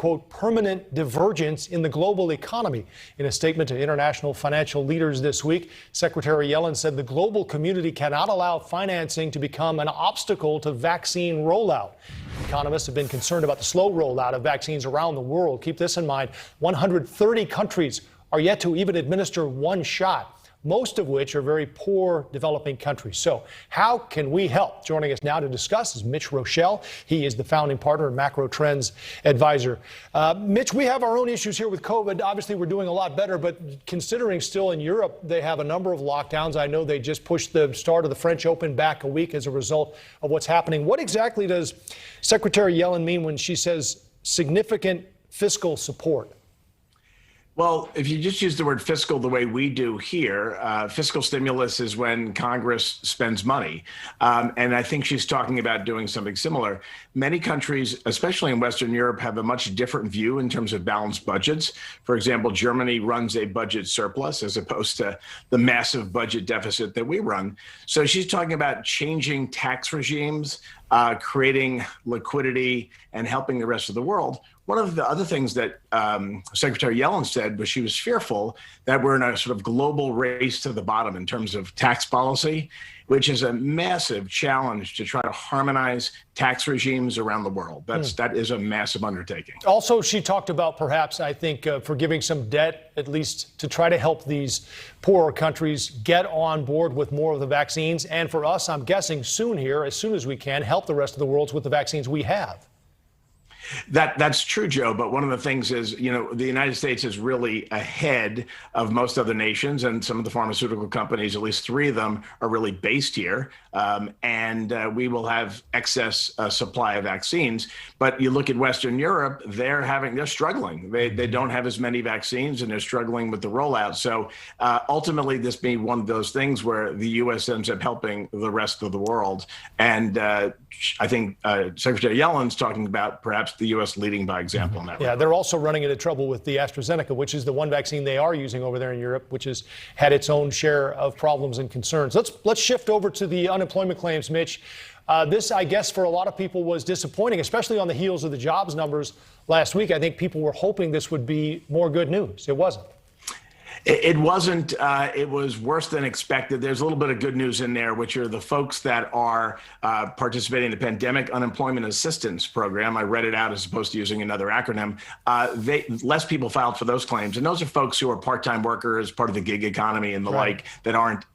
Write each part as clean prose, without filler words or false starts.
quote, permanent divergence in the global economy. In a statement to international financial leaders this week, Secretary Yellen said the global community cannot allow financing to become an obstacle to vaccine rollout. Economists have been concerned about the slow rollout of vaccines around the world. Keep this in mind, 130 countries are yet to even administer one shot, most of which are very poor developing countries. So how can we help? Joining us now to discuss is Mitch Rochelle. He is the founding partner and macro trends advisor. Mitch, we have our own issues here with COVID. Obviously, we're doing a lot better, but considering still in Europe, they have a number of lockdowns. I know they just pushed the start of the French Open back a week as a result of what's happening. What exactly does Secretary Yellen mean when she says significant fiscal support? Well, if you just use the word fiscal the way we do here, fiscal stimulus is when Congress spends money. And I think she's talking about doing something similar. Many countries, especially in Western Europe, have a much different view in terms of balanced budgets. For example, Germany runs a budget surplus as opposed to the massive budget deficit that we run. So she's talking about changing tax regimes, creating liquidity, and helping the rest of the world. One of the other things that Secretary Yellen said was she was fearful that we're in a sort of global race to the bottom in terms of tax policy, which is a massive challenge to try to harmonize tax regimes around the world. That is a massive undertaking. Also, she talked about perhaps, I think, forgiving some debt, at least to try to help these poorer countries get on board with more of the vaccines. And for us, I'm guessing soon here, as soon as we can, help the rest of the world with the vaccines we have. That's true, Joe. But one of the things is, the United States is really ahead of most other nations, and some of the pharmaceutical companies, at least 3 of them, are really based here. And we will have excess supply of vaccines. But you look at Western Europe, they're struggling. They don't have as many vaccines, and they're struggling with the rollout. So ultimately, this being one of those things where the U.S. ends up helping the rest of the world. And I think Secretary Yellen's talking about perhaps the U.S. leading by example in that regard. They're also running into trouble with the AstraZeneca, which is the one vaccine they are using over there in Europe, which has had its own share of problems and concerns. Let's shift over to the unemployment claims, Mitch. This, I guess, for a lot of people was disappointing, especially on the heels of the jobs numbers last week. I think people were hoping this would be more good news. It wasn't. It wasn't. It was worse than expected. There's a little bit of good news in there, which are the folks that are participating in the Pandemic Unemployment Assistance Program. I read it out as opposed to using another acronym. Less people filed for those claims. And those are folks who are part-time workers, part of the gig economy and the like, that aren't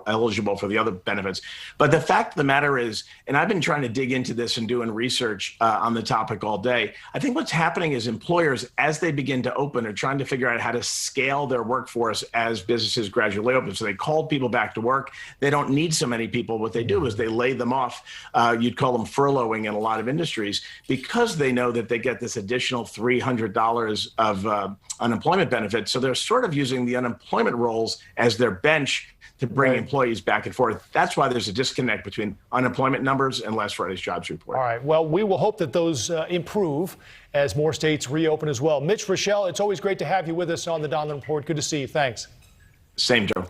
eligible for the other benefits. But the fact of the matter is, and I've been trying to dig into this and doing research on the topic all day, I think what's happening is employers, as they begin to open, are trying to figure out how to scale their workforce as businesses gradually open. So they called people back to work. They don't need so many people. What they do is they lay them off. You'd call them furloughing in a lot of industries, because they know that they get this additional $300 of unemployment benefits. So they're sort of using the unemployment rolls as their bench to bring employees back and forth. That's why there's a disconnect between unemployment numbers and last Friday's jobs report. All right. Well, we will hope that those improve as more states reopen as well. Mitch Rochelle, it's always great to have you with us on the Donlon Report. Good to see you. Thanks. Same, Joe.